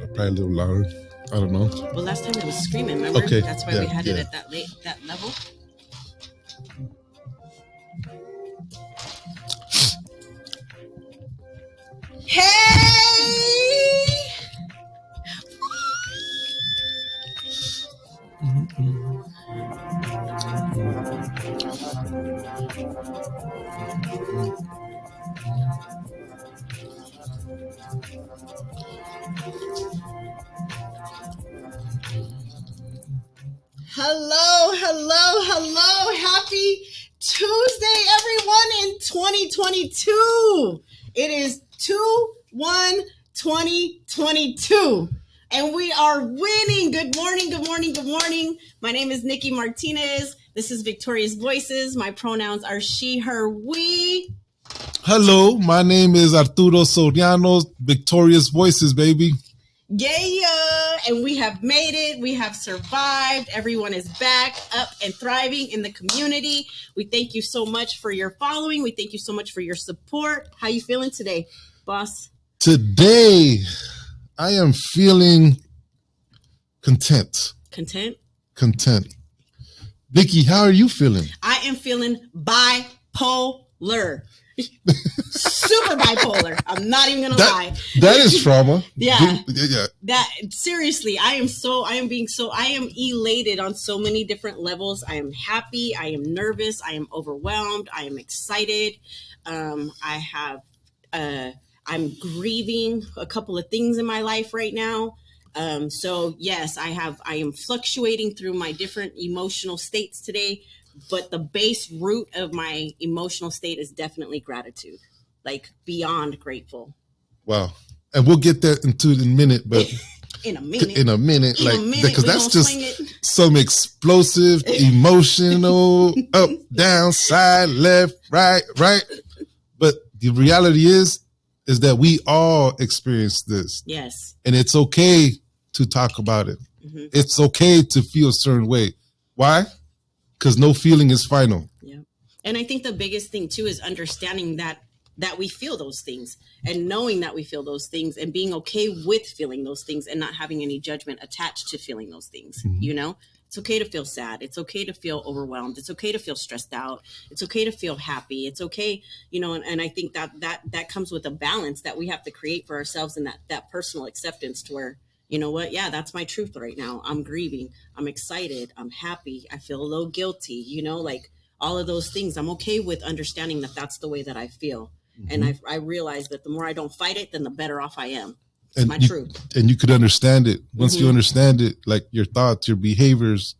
Probably a little louder. I don't know. Well, last time it was screaming, remember? Okay. That's why we had it at that level. Hey! Hello. Happy Tuesday, everyone, in 2022. It is 2/1/2022, and we are winning. Good morning. My name is Nikki Martinez. This is Victorious Voices. My pronouns are she, her, we. Hello, my name is Arturo Soriano. Victorious Voices, baby. Yeah, and we have made it. We have survived. Everyone is back, up, and thriving in the community. We thank you so much for your following. We thank you so much for your support. How you feeling today, boss? Today, I am feeling content. Content? Content. Nikki, how are you feeling? I am feeling bipolar. Super bipolar. I'm not even gonna lie. That is trauma. Yeah. Yeah. That seriously, I am elated on so many different levels. I am happy. I am nervous. I am overwhelmed. I am excited. I'm grieving a couple of things in my life right now. So yes, I am fluctuating through my different emotional states today. But the base root of my emotional state is definitely gratitude, like beyond grateful. Wow. And we'll get that into a minute, but in a minute, because that's just some explosive, emotional, up, down, side, left, right. But the reality is that we all experience this. Yes. And it's okay to talk about it. Mm-hmm. It's okay to feel a certain way. Why? Because no feeling is final. Yeah. And I think the biggest thing too is understanding that we feel those things and knowing that we feel those things and being okay with feeling those things and not having any judgment attached to feeling those things. Mm-hmm. You know, it's okay to feel sad. It's okay to feel overwhelmed. It's okay to feel stressed out. It's okay to feel happy. It's okay, you know, and I think that comes with a balance that we have to create for ourselves and that personal acceptance to where, you know what? Yeah, that's my truth right now. I'm grieving. I'm excited. I'm happy. I feel a little guilty, you know, like all of those things. I'm okay with understanding that that's the way that I feel. Mm-hmm. And I realize that the more I don't fight it, then the better off I am. It's my truth. And you could understand it. Once you understand it, like your thoughts, your behaviors,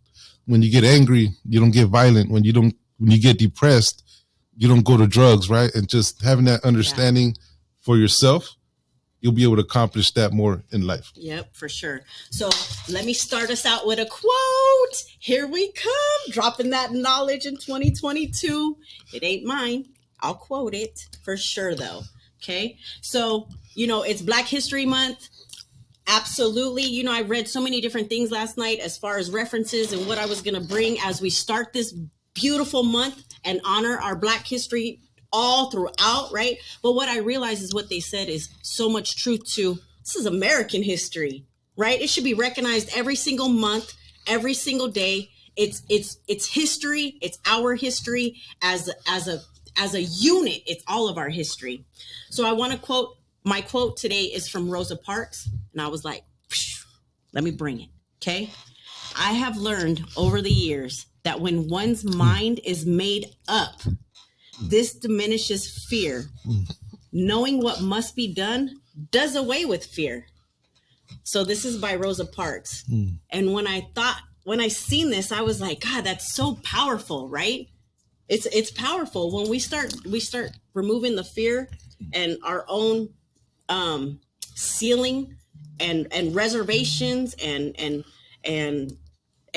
when you get angry, you don't get violent. When you get depressed, you don't go to drugs, right? And just having that understanding for yourself, you'll be able to accomplish that more in life. Yep, for sure. So let me start us out with a quote. Here we come, dropping that knowledge in 2022. It ain't mine. I'll quote it for sure, though. Okay. So, you know, it's Black History Month. Absolutely. You know, I read so many different things last night as far as references and what I was going to bring as we start this beautiful month and honor our Black history all throughout, right? But what I realized is what they said is so much truth to this is American history, right? It should be recognized every single month, every single day. It's history. It's our history as a unit. It's all of our history. So I want to quote. My quote today is from Rosa Parks, and I was like, let me bring it. Okay. I have learned over the years that when one's mind is made up, this diminishes fear. Knowing what must be done does away with fear. So this is by Rosa Parks. And when I seen this, I was like, God, that's so powerful, right? It's powerful when we start removing the fear and our own ceiling and reservations and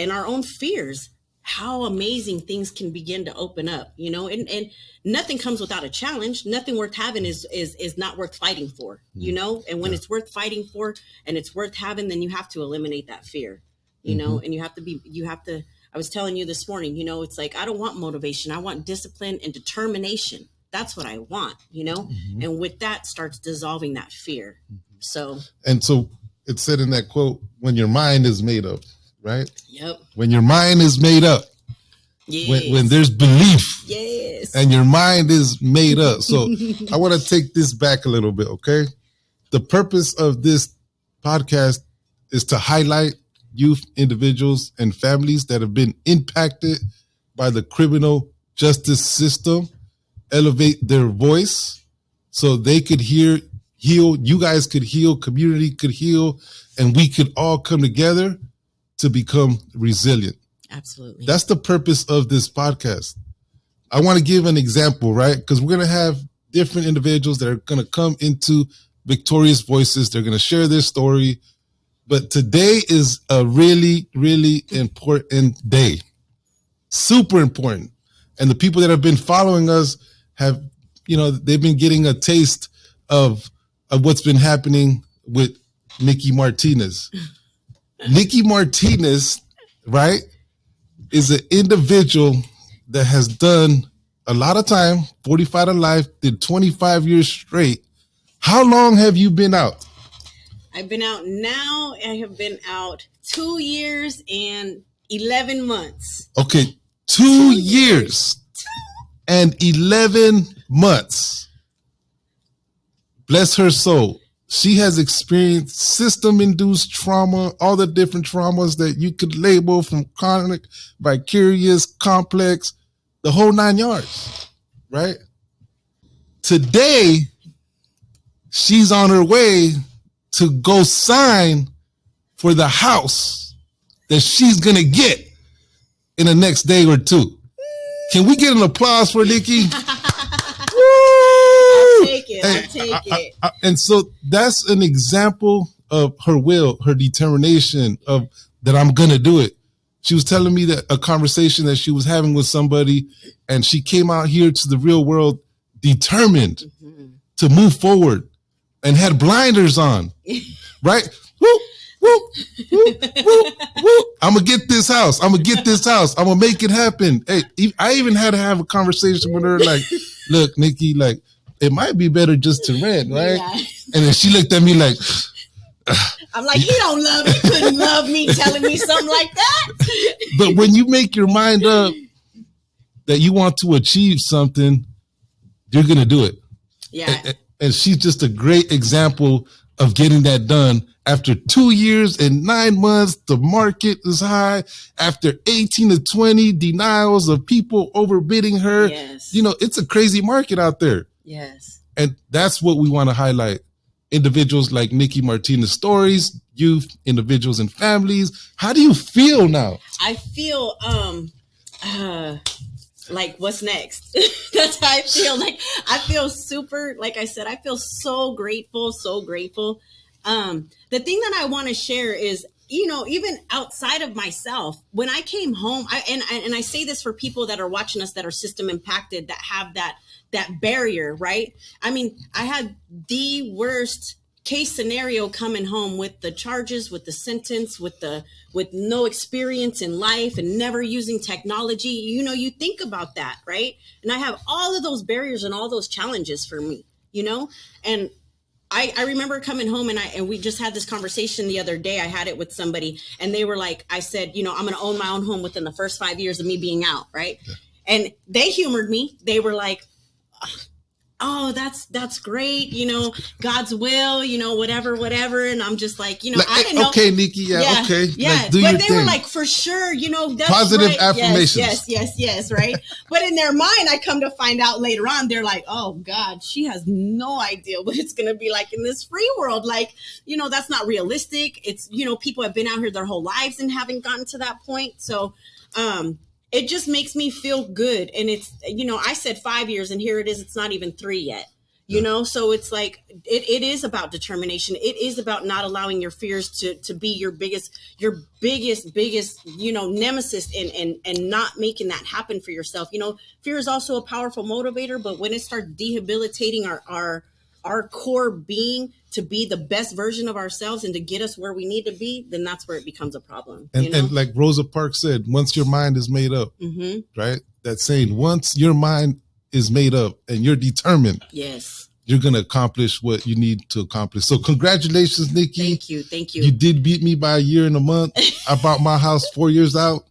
our own fears. How amazing things can begin to open up, you know, and nothing comes without a challenge. Nothing worth having is not worth fighting for, you know, and when it's worth fighting for and it's worth having, then you have to eliminate that fear, you know, and you have to, I was telling you this morning, you know, it's like, I don't want motivation. I want discipline and determination. That's what I want, you know, and with that starts dissolving that fear. So it said in that quote, when your mind is made up, right? Yep. When your mind is made up, Yes. when there's belief, yes, and your mind is made up. So I want to take this back a little bit, okay? The purpose of this podcast is to highlight youth, individuals, and families that have been impacted by the criminal justice system, elevate their voice so they could heal, you guys could heal, community could heal, and we could all come together to become resilient. Absolutely. That's the purpose of this podcast. I want to give an example, right? Because we're going to have different individuals that are going to come into Victorious Voices. They're going to share their story. But today is a really, really important day. Super important. And the people that have been following us have, they've been getting a taste of what's been happening with Nikki Martinez. Nikki Martinez, right, is an individual that has done a lot of time, 45 to life, did 25 years straight. How long have you been out? I've been out now. I have been out 2 years and 11 months. Okay, 2 years and 11 months. Bless her soul. She has experienced system-induced trauma, all the different traumas that you could label from chronic, vicarious, complex, the whole 9 yards, right? Today, she's on her way to go sign for the house that she's going to get in the next day or two. Can we get an applause for Nikki? I'll take it. And so that's an example of her will, her determination of that I'm going to do it. She was telling me that a conversation that she was having with somebody, and she came out here to the real world determined to move forward and had blinders on, right? Woo, woo, woo, woo, woo. I'm going to get this house. I'm going to get this house. I'm going to make it happen. Hey, I even had to have a conversation with her like, look, Nikki, like, it might be better just to rent, right? Yeah. And then she looked at me like, I'm like, he don't love me. He couldn't love me telling me something like that. But when you make your mind up that you want to achieve something, you're going to do it. Yeah. And she's just a great example of getting that done. After 2 years and 9 months, the market is high. After 18 to 20 denials of people overbidding her. Yes. It's a crazy market out there. Yes. And that's what we want to highlight. Individuals like Nikki Martinez stories, youth, individuals and families. How do you feel now? I feel like what's next? That's how I feel. Like I feel super, like I said, I feel so grateful, so grateful. The thing that I want to share is, even outside of myself, when I came home, I say this for people that are watching us that are system impacted, that have that barrier, right? I mean, I had the worst case scenario coming home with the charges, with the sentence, with no experience in life and never using technology. You think about that, right? And I have all of those barriers and all those challenges for me, and I remember coming home and we just had this conversation the other day. I had it with somebody and they were like, I said, I'm going to own my own home within the first 5 years of me being out. Right. Yeah. And they humored me. They were like, oh, that's great. God's will, whatever. And I'm just like, I didn't know. Okay, Nikki. Yeah. Okay. Yeah. But they were like, for sure, that's positive right. affirmations. Yes. Right. But in their mind, I come to find out later on, they're like, oh God, she has no idea what it's going to be like in this free world. Like, that's not realistic. It's, people have been out here their whole lives and haven't gotten to that point. So, it just makes me feel good. And it's, I said 5 years and here it is. It's not even 3 yet, so it's like, it is about determination. It is about not allowing your fears to be your biggest, nemesis and not making that happen for yourself. Fear is also a powerful motivator, but when it starts debilitating our core being to be the best version of ourselves and to get us where we need to be, then that's where it becomes a problem. And like Rosa Parks said, once your mind is made up, right? That saying, once your mind is made up and you're determined, yes, you're going to accomplish what you need to accomplish. So congratulations, Nikki. Thank you. You did beat me by a year and a month. I bought my house 4 years out.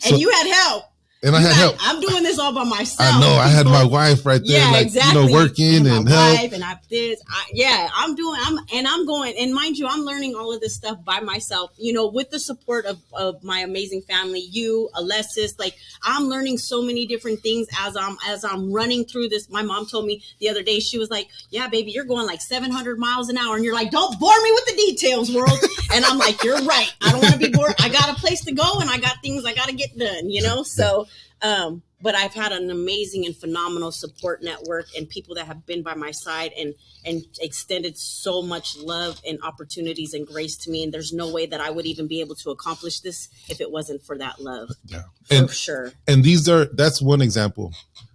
And you had help. And I had help. I'm doing this all by myself. I know. I had my wife right there, exactly. Working and help. And I'm going. And mind you, I'm learning all of this stuff by myself. With the support of my amazing family, you, Alessis. Like, I'm learning so many different things as I'm running through this. My mom told me the other day, she was like, "Yeah, baby, you're going like 700 miles an hour," and you're like, "Don't bore me with the details, world." And I'm like, "You're right. I don't want to be bored. I got a place to go, and I got things I got to get done." So. But I've had an amazing and phenomenal support network and people that have been by my side and extended so much love and opportunities and grace to me. And there's no way that I would even be able to accomplish this if it wasn't for that love. Yeah, for sure. And that's one example.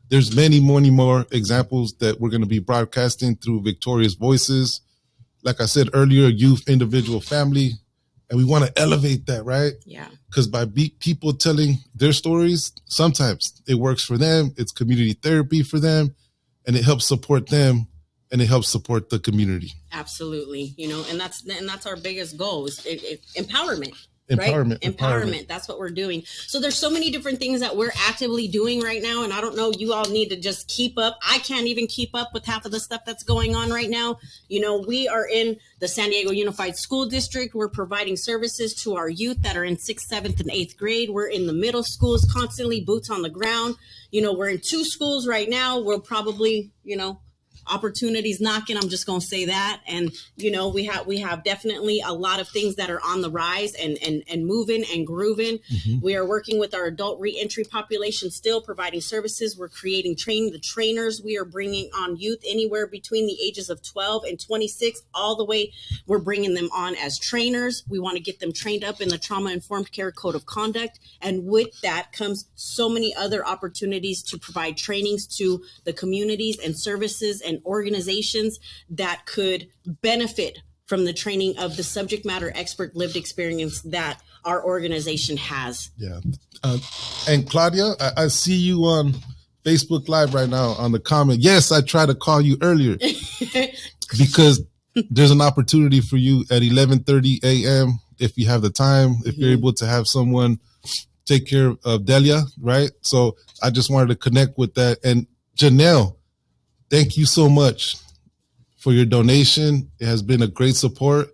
There's many more examples that we're going to be broadcasting through Victorious Voices. Like I said earlier, youth, individual, family. And we want to elevate that, right? Yeah. Because by people telling their stories, sometimes it works for them. It's community therapy for them, and it helps support them, and it helps support the community. Absolutely. And that's our biggest goal is empowerment. Empowerment. That's what we're doing. So there's so many different things that we're actively doing right now. And I don't know, you all need to just keep up. I can't even keep up with half of the stuff that's going on right now. We are in the San Diego Unified School District. We're providing services to our youth that are in 6th, 7th, and 8th grade. We're in the middle schools, constantly boots on the ground. We're in 2 schools right now. We'll probably, opportunities knocking. I'm just going to say that. And, we have definitely a lot of things that are on the rise and moving and grooving. Mm-hmm. We are working with our adult reentry population, still providing services. We're creating the trainers. We are bringing on youth anywhere between the ages of 12 and 26, all the way. We're bringing them on as trainers. We want to get them trained up in the trauma-informed care code of conduct. And with that comes so many other opportunities to provide trainings to the communities and services and organizations that could benefit from the training of the subject matter expert lived experience that our organization has. Yeah. And Claudia, I see you on Facebook Live right now on the comment. Yes, I tried to call you earlier because there's an opportunity for you at 11:30 a.m. if you have the time, if you're able to have someone take care of Delia, right? So I just wanted to connect with that. And Janelle, thank you so much for your donation. It has been a great support,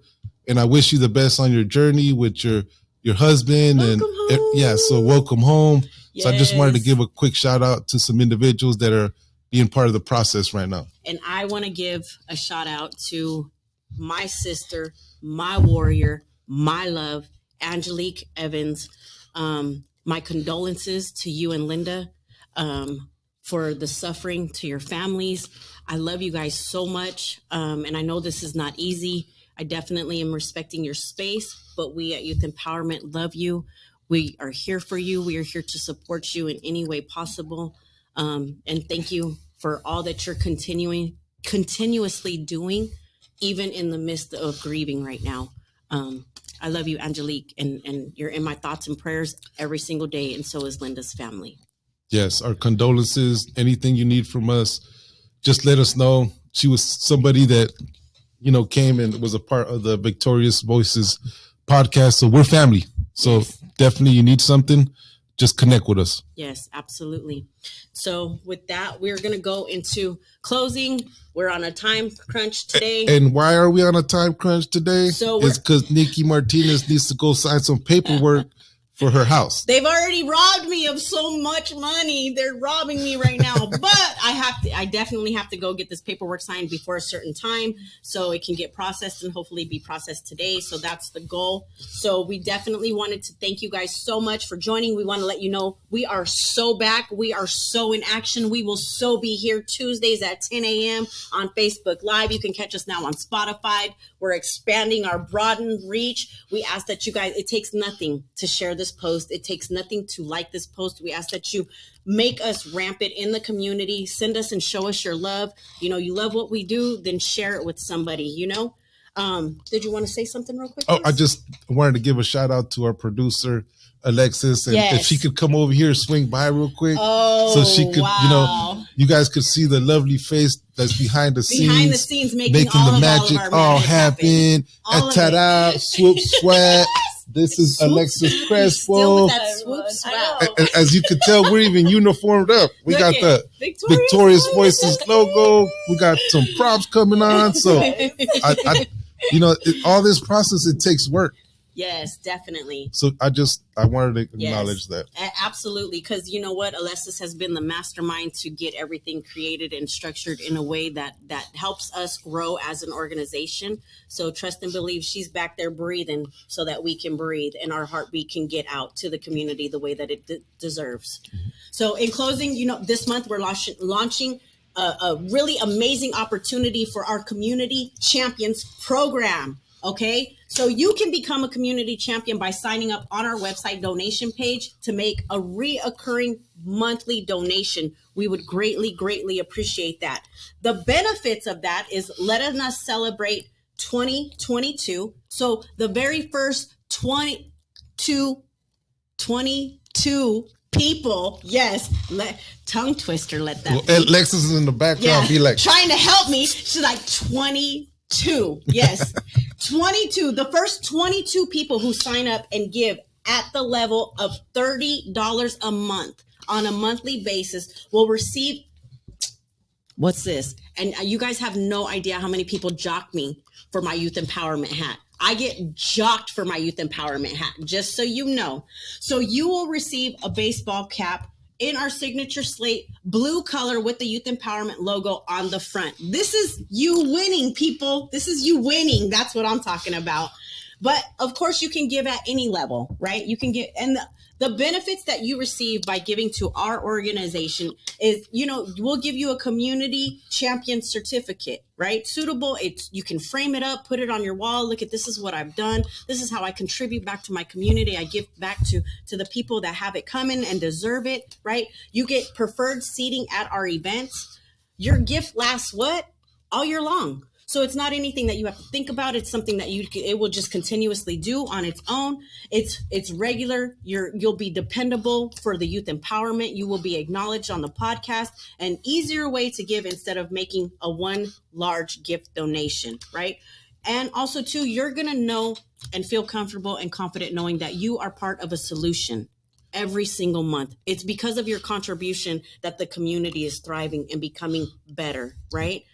and I wish you the best on your journey with your husband. Welcome home. Yeah, so welcome home. Yes. So I just wanted to give a quick shout out to some individuals that are being part of the process right now. And I want to give a shout out to my sister, my warrior, my love, Angelique Evans. My condolences to you and Linda. For the suffering to your families. I love you guys so much. And I know this is not easy. I definitely am respecting your space, but we at Youth Empowerment love you. We are here for you. We are here to support you in any way possible. And thank you for all that you're continuously doing, even in the midst of grieving right now. I love you, Angelique, and you're in my thoughts and prayers every single day. And so is Linda's family. Yes, our condolences. Anything you need from us, just let us know. She was somebody that, came and was a part of the Victorious Voices podcast. So we're family. So definitely you need something, just connect with us. Yes, absolutely. So with that, we're going to go into closing. We're on a time crunch today. And why are we on a time crunch today? It's because Nikki Martinez needs to go sign some paperwork for her house. They've already robbed me of so much money. They're robbing me right now. But I definitely have to go get this paperwork signed before a certain time so it can get processed and hopefully be processed today. So that's the goal. So we definitely wanted to thank you guys so much for joining. We want to let you know we are so back. We are so in action. We will so be here Tuesdays at 10 a.m. on Facebook Live. You can catch us now on Spotify. We're expanding our broadened reach. We ask that you guys, it takes nothing to share this post. It takes nothing to like this post. We ask that you make us rampant in the community. Send us and show us your love. You love what we do, then share it with somebody, Did you want to say something real quick? Oh, I just wanted to give a shout out to our producer, Alexis. And if she could come over here, swing by real quick. Oh, so she could, wow. you guys could see the lovely face that's behind the scenes, making all the magic all happen. Ta-da, swoop swag. This is Alexis Crespo. Still with that swoop swag. As you can tell, we're even uniformed up. We got the Victorious Voices logo. We got some props coming on. So, all this process, it takes work. Yes, definitely. So I wanted to acknowledge that. Absolutely. Because you know what? Alexis has been the mastermind to get everything created and structured in a way that helps us grow as an organization. So trust and believe she's back there breathing so that we can breathe and our heartbeat can get out to the community the way that it deserves. Mm-hmm. So in closing, this month we're launching a really amazing opportunity for our Community Champions program. Okay, so you can become a community champion by signing up on our website donation page to make a reoccurring monthly donation. We would greatly, greatly appreciate that. The benefits of that is letting us celebrate 2022. So the very first 22 people, yes, tongue twister, let that be. Alexis is in the background, be like trying to help me. She's like 22. Yes. 22. The first 22 people who sign up and give at the level of $30 a month on a monthly basis will receive, what's this? And you guys have no idea how many people jock me for my youth empowerment hat. I get jocked for my youth empowerment hat, just so you know. So you will receive a baseball cap in our signature slate, blue color with the Youth Empowerment logo on the front. This is you winning, people. This is you winning. That's what I'm talking about. But of course, you can give at any level, right? You can get, and the benefits that you receive by giving to our organization is, we'll give you a community champion certificate, right? Suitable. You can frame it up, put it on your wall. Look at, this is what I've done. This is how I contribute back to my community. I give back to the people that have it coming and deserve it, right? You get preferred seating at our events. Your gift lasts what? All year long. So it's not anything that you have to think about. It's something that it will just continuously do on its own. It's regular. You'll be dependable for the youth empowerment. You will be acknowledged on the podcast. An easier way to give instead of making a one large gift donation, right? And also too, you're going to know and feel comfortable and confident knowing that you are part of a solution every single month. It's because of your contribution that the community is thriving and becoming better, right?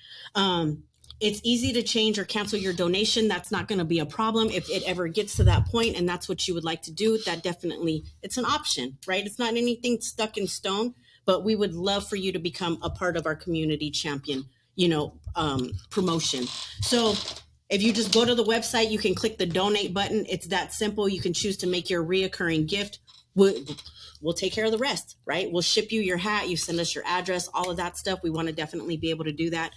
It's easy to change or cancel your donation. That's not going to be a problem if it ever gets to that point and that's what you would like to do. That definitely, it's an option, right? It's not anything stuck in stone, but we would love for you to become a part of our community champion, promotion. So if you just go to the website, you can click the donate button. It's that simple. You can choose to make your reoccurring gift. We'll take care of the rest, right? We'll ship you your hat. You send us your address, all of that stuff. We want to definitely be able to do that.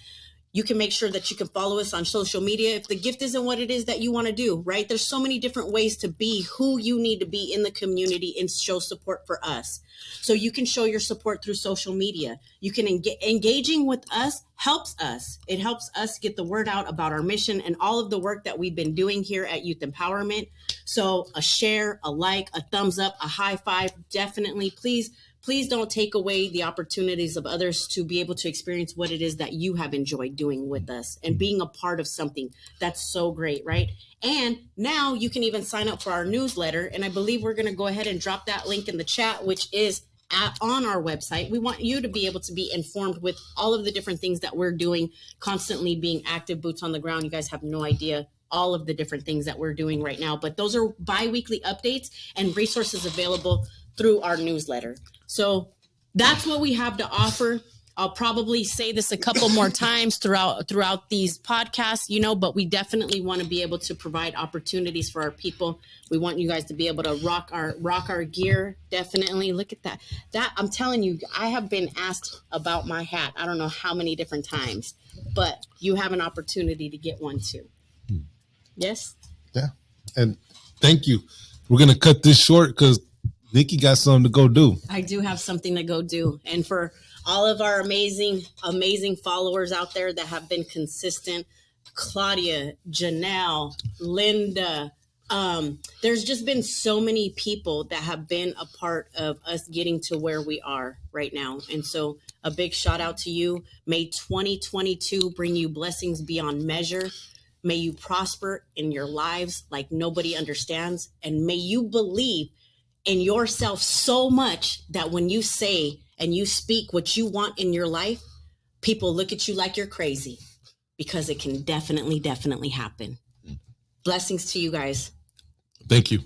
You can make sure that you can follow us on social media if the gift isn't what it is that you want to do, right? There's so many different ways to be who you need to be in the community and show support for us. So you can show your support through social media. You can engaging with us helps us. It helps us get the word out about our mission and all of the work that we've been doing here at Youth Empowerment. So a share, a like, a thumbs up, a high five, definitely. Please don't take away the opportunities of others to be able to experience what it is that you have enjoyed doing with us and being a part of something that's so great, right? And now you can even sign up for our newsletter. And I believe we're going to go ahead and drop that link in the chat, which is on our website. We want you to be able to be informed with all of the different things that we're doing, constantly being active, boots on the ground. You guys have no idea all of the different things that we're doing right now, but those are bi-weekly updates and resources available through our newsletter. So that's what we have to offer. I'll probably say this a couple more times throughout these podcasts, but we definitely want to be able to provide opportunities for our people. We want you guys to be able to rock our gear. Definitely. Look at that. That I'm telling you, I have been asked about my hat. I don't know how many different times, but you have an opportunity to get one too. Yes. Yeah. And thank you. We're going to cut this short because Nikki got something to go do. I do have something to go do. And for all of our amazing followers out there that have been consistent, Claudia, Janelle, Linda, There's just been so many people that have been a part of us getting to where we are right now. And so a big shout out to you. May 2022 bring you blessings beyond measure. May you prosper in your lives like nobody understands. And may you believe in yourself so much that when you say and you speak what you want in your life, people look at you like you're crazy, because it can definitely, definitely happen. Blessings to you guys. Thank you.